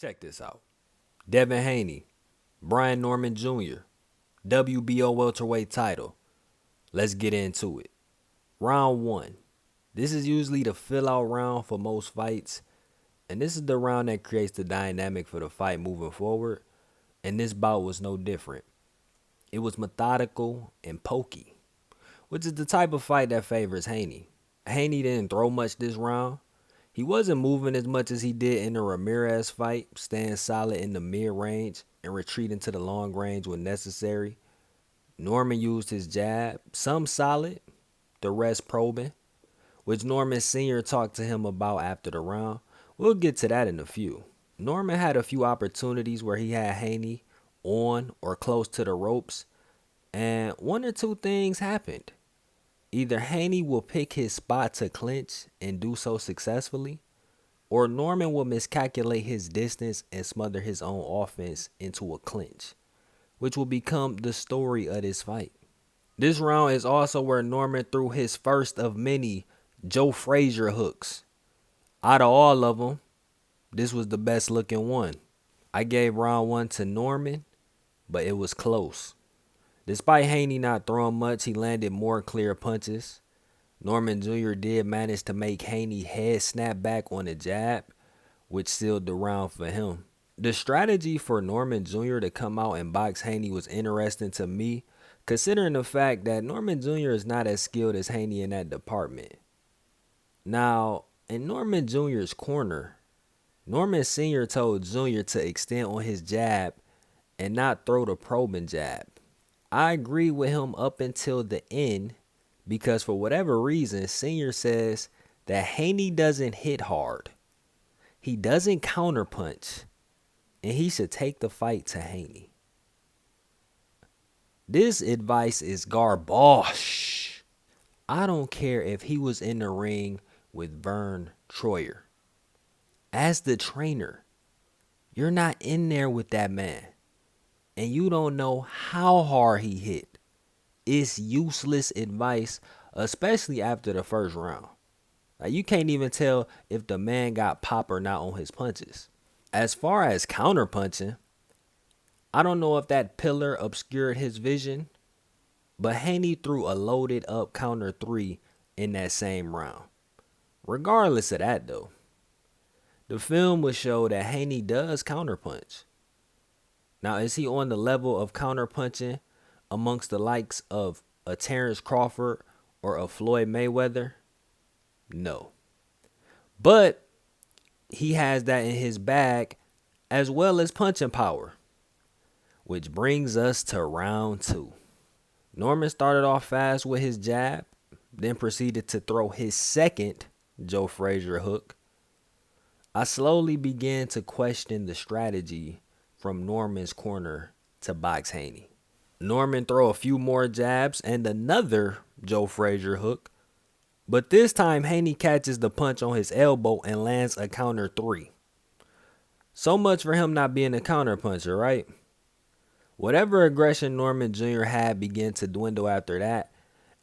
Check this out. Devin Haney, Brian Norman Jr., WBO welterweight title. Let's get into it. Round 1. This is usually the fill-out round for most fights, and this is the round that creates the dynamic for the fight moving forward, and this bout was no different. It was methodical and pokey, which is the type of fight that favors Haney. Haney didn't throw much this round. He wasn't moving as much as he did in the Ramirez fight, staying solid in the mid-range and retreating to the long range when necessary. Norman used his jab, some solid, the rest probing, which Norman Sr. talked to him about after the round. We'll get to that in a few. Norman had a few opportunities where he had Haney on or close to the ropes, and one or two things happened. Either Haney will pick his spot to clinch and do so successfully, or Norman will miscalculate his distance and smother his own offense into a clinch, which will become the story of this fight. This round is also where Norman threw his first of many Joe Frazier hooks. Out of all of them, this was the best looking one. I gave round 1 to Norman, but it was close. Despite Haney not throwing much, he landed more clear punches. Norman Jr. did manage to make Haney head snap back on a jab, which sealed the round for him. The strategy for Norman Jr. to come out and box Haney was interesting to me, considering the fact that Norman Jr. is not as skilled as Haney in that department. Now, in Norman Jr.'s corner, Norman Sr. told Jr. to extend on his jab and not throw the probing jab. I agree with him up until the end because for whatever reason, Senior says that Haney doesn't hit hard. He doesn't counterpunch, and he should take the fight to Haney. This advice is garbage. I don't care if he was in the ring with Vern Troyer. As the trainer, you're not in there with that man. And you don't know how hard he hit. It's useless advice, especially after the first round. Like, you can't even tell if the man got pop or not on his punches. As far as counterpunching, I don't know if that pillar obscured his vision, but Haney threw a loaded up counter 3 in that same round. Regardless of that though, the film would show that Haney does counterpunch. Now, is he on the level of counterpunching amongst the likes of a Terrence Crawford or a Floyd Mayweather? No. But he has that in his bag as well as punching power. Which brings us to round 2. Norman started off fast with his jab, then proceeded to throw his second Joe Frazier hook. I slowly began to question the strategy from Norman's corner to box Haney. Norman throw a few more jabs and another Joe Frazier hook, but this time Haney catches the punch on his elbow and lands a counter 3. So much for him not being a counter puncher, right? Whatever aggression Norman Jr. had began to dwindle after that,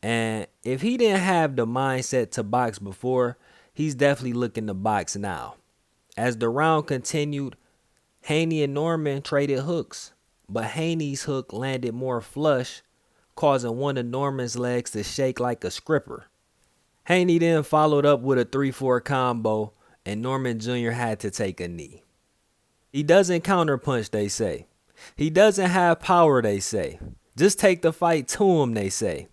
and if he didn't have the mindset to box before, he's definitely looking to box now. As the round continued, Haney and Norman traded hooks, but Haney's hook landed more flush, causing one of Norman's legs to shake like a scripper. Haney then followed up with a 3-4 combo, and Norman Jr. had to take a knee. He doesn't counterpunch, they say. He doesn't have power, they say. Just take the fight to him, they say.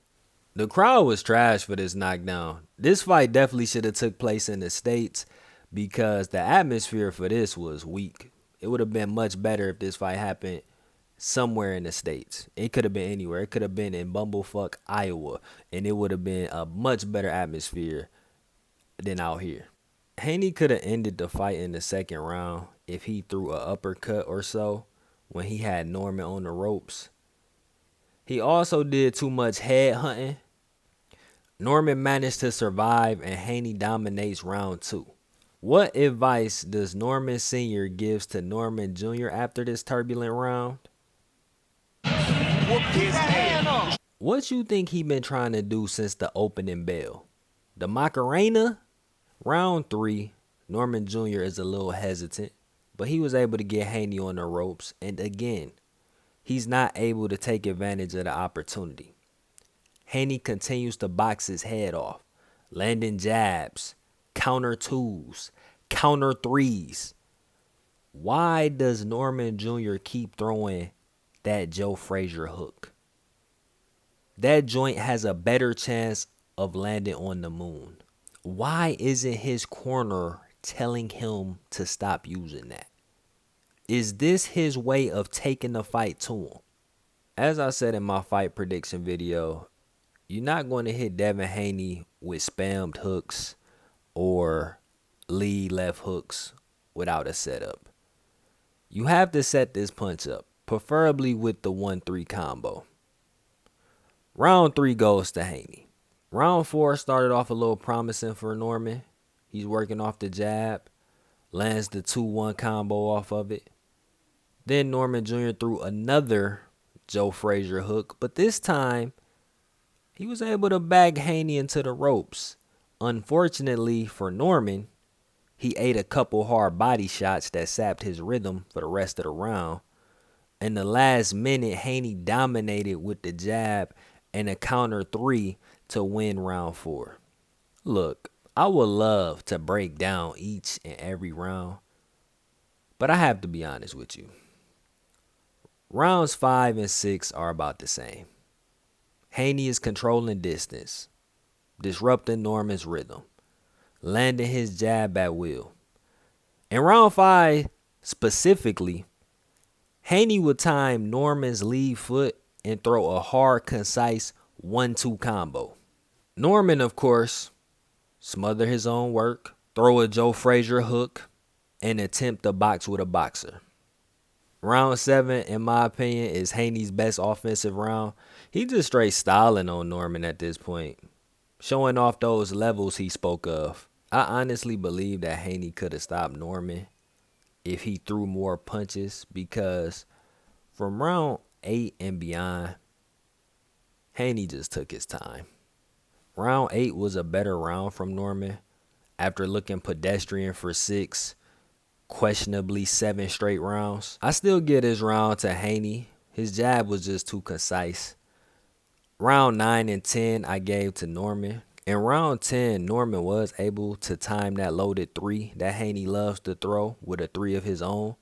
The crowd was trash for this knockdown. This fight definitely should have took place in the States because the atmosphere for this was weak. It would have been much better if this fight happened somewhere in the States. It could have been anywhere. It could have been in Bumblefuck, Iowa, and it would have been a much better atmosphere than out here. Haney could have ended the fight in the second round if he threw an uppercut or so when he had Norman on the ropes. He also did too much head hunting. Norman managed to survive and Haney dominates round 2. What advice does Norman Sr. gives to Norman Jr. after this turbulent round? What you think he been trying to do since the opening bell? The Macarena? Round 3, Norman Jr. is a little hesitant, but he was able to get Haney on the ropes, and again, he's not able to take advantage of the opportunity. Haney continues to box his head off, landing jabs, counter twos, counter threes. Why does Norman Jr. keep throwing that Joe Frazier hook? That joint has a better chance of landing on the moon. Why isn't his corner telling him to stop using that? Is this his way of taking the fight to him? As I said in my fight prediction video, you're not going to hit Devin Haney with spammed hooks or lead left hooks without a setup. You have to set this punch up, preferably with the 1-3 combo. Round 3 goes to Haney. Round 4 started off a little promising for Norman. He's working off the jab, lands the 2-1 combo off of it. Then Norman Jr. threw another Joe Frazier hook, but this time he was able to bag Haney into the ropes. Unfortunately for Norman, he ate a couple hard body shots that sapped his rhythm for the rest of the round. In the last minute, Haney dominated with the jab and a counter 3 to win round 4. Look, I would love to break down each and every round, but I have to be honest with you. Rounds 5 and 6 are about the same. Haney is controlling distance, disrupting Norman's rhythm, landing his jab at will. In round 5 specifically, Haney would time Norman's lead foot and throw a hard, concise 1-2 combo. Norman, of course, smother his own work, throw a Joe Frazier hook, and attempt to box with a boxer. Round 7, in my opinion, is Haney's best offensive round. He just straight styling on Norman at this point, showing off those levels he spoke of. I honestly believe that Haney could have stopped Norman if he threw more punches, because from round 8 and beyond, Haney just took his time. Round 8 was a better round from Norman after looking pedestrian for 6, questionably 7 straight rounds. I still give this round to Haney. His jab was just too concise. Round 9 and 10 I gave to Norman. In round 10, Norman was able to time that loaded 3 that Haney loves to throw with a 3 of his own.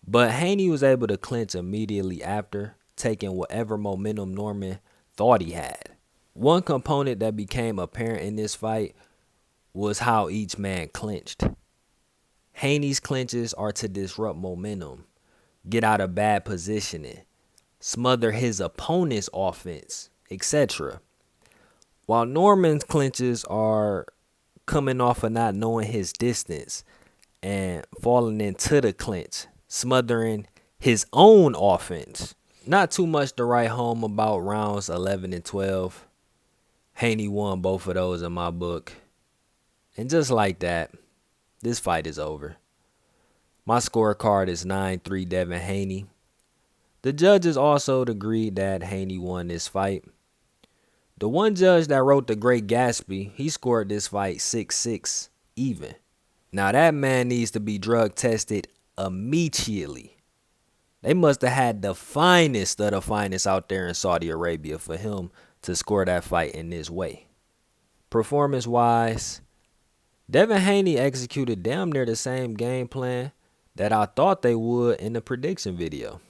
But Haney was able to clinch immediately after, taking whatever momentum Norman thought he had. One component that became apparent in this fight was how each man clinched. Haney's clinches are to disrupt momentum, get out of bad positioning, smother his opponent's offense, etc. While Norman's clinches are coming off of not knowing his distance and falling into the clinch, smothering his own offense. Not too much to write home about rounds 11 and 12. Haney won both of those in my book. And just like that, this fight is over. My scorecard is 9-3 Devin Haney. The judges also agreed that Haney won this fight. The one judge that wrote The Great Gatsby, he scored this fight 6-6 even. Now that man needs to be drug tested immediately. They must have had the finest of the finest out there in Saudi Arabia for him to score that fight in this way. Performance-wise, Devin Haney executed damn near the same game plan that I thought they would in the prediction video.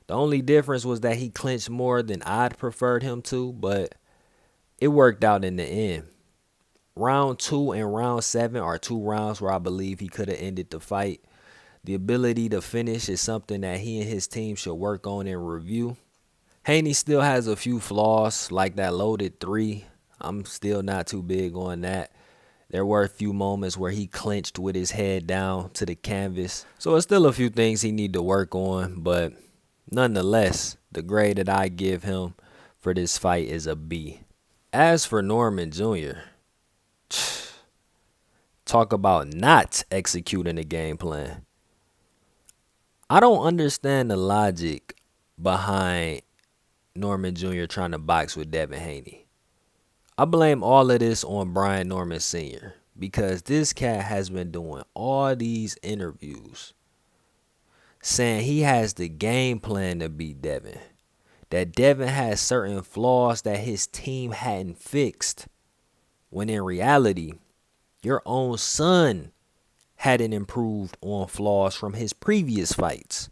The only difference was that he clinched more than I'd preferred him to, but it worked out in the end. Round 2 and round 7 are 2 rounds where I believe he could have ended the fight. The ability to finish is something that he and his team should work on and review. Haney still has a few flaws, like that loaded 3. I'm still not too big on that. There were a few moments where he clinched with his head down to the canvas. So it's still a few things he need to work on, but nonetheless, the grade that I give him for this fight is a B. As for Norman Jr., talk about not executing the game plan. I don't understand the logic behind Norman Jr. trying to box with Devin Haney. I blame all of this on Brian Norman Sr. because this cat has been doing all these interviews saying he has the game plan to beat Devin, that Devin has certain flaws that his team hadn't fixed, when in reality, your own son hadn't improved on flaws from his previous fights.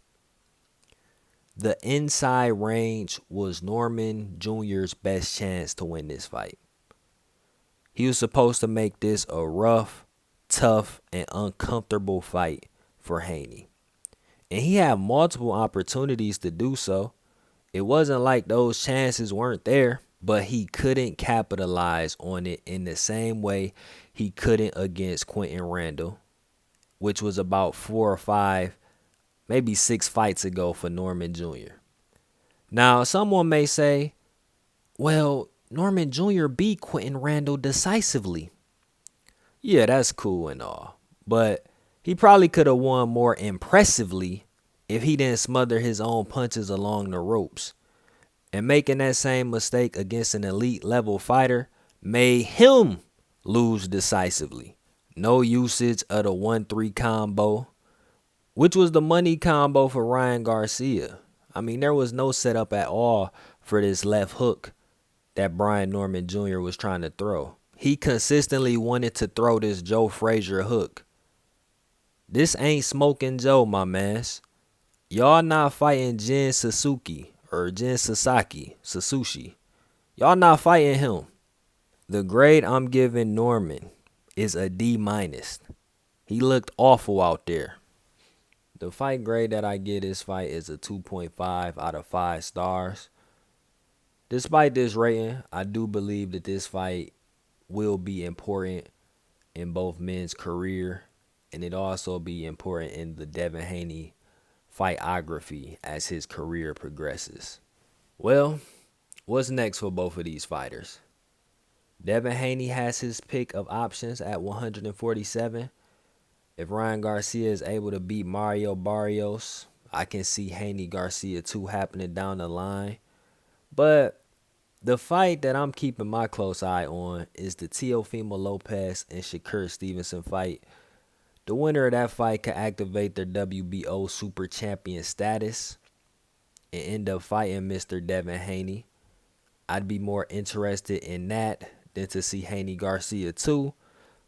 The inside range was Norman Jr.'s best chance to win this fight. He was supposed to make this a rough, tough, and uncomfortable fight for Haney. And he had multiple opportunities to do so. It wasn't like those chances weren't there, but he couldn't capitalize on it in the same way he couldn't against Quentin Randall, which was about 4 or 5, maybe 6 fights ago for Norman Jr. Now, someone may say, well, Norman Jr. beat Quentin Randall decisively. Yeah, that's cool and all, but he probably could have won more impressively if he didn't smother his own punches along the ropes. And making that same mistake against an elite level fighter made him lose decisively. No usage of the 1-3 combo, which was the money combo for Ryan Garcia. I mean, there was no setup at all for this left hook that Brian Norman Jr. was trying to throw. He consistently wanted to throw this Joe Frazier hook. This ain't Smoking Joe, my mans. Y'all not fighting Jin Sasuke or Jin Sasushi. Y'all not fighting him. The grade I'm giving Norman is a D-. He looked awful out there. The fight grade that I give this fight is a 2.5 out of 5 stars. Despite this rating, I do believe that this fight will be important in both men's career, and it also be important in the Devin Haney fightography as his career progresses. Well, what's next for both of these fighters? Devin Haney has his pick of options at 147. If Ryan Garcia is able to beat Mario Barrios, I can see Haney Garcia 2 happening down the line. But the fight that I'm keeping my close eye on is the Teofimo Lopez and Shakur Stevenson fight. The winner of that fight could activate their WBO Super Champion status and end up fighting Mr. Devin Haney. I'd be more interested in that than to see Haney Garcia too.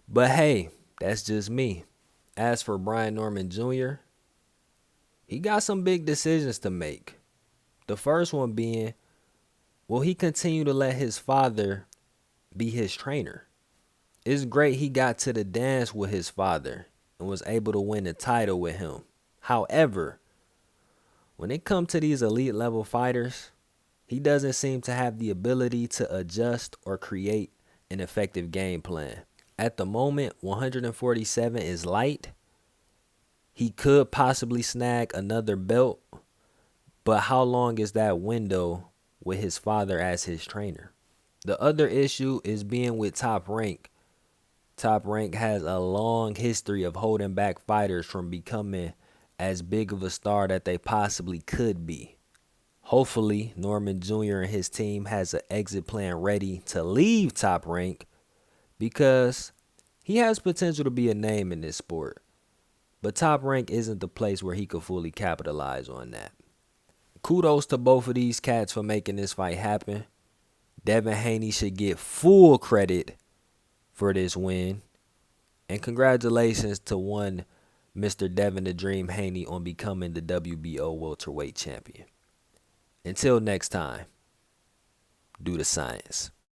But hey, that's just me. As for Brian Norman Jr., he got some big decisions to make. The first one being, will he continue to let his father be his trainer? It's great he got to the dance with his father and was able to win the title with him. However, when it comes to these elite level fighters, he doesn't seem to have the ability to adjust or create an effective game plan. At the moment, 147 is light. He could possibly snag another belt, but how long is that window with his father as his trainer? The other issue is being with Top Rank. Top Rank has a long history of holding back fighters from becoming as big of a star that they possibly could be. Hopefully, Norman Jr. and his team has an exit plan ready to leave Top Rank, because he has potential to be a name in this sport. But Top Rank isn't the place where he could fully capitalize on that. Kudos to both of these cats for making this fight happen. Devin Haney should get full credit for this win. And congratulations to one Mr. Devin the Dream Haney on becoming the WBO welterweight champion. Until next time, do the science.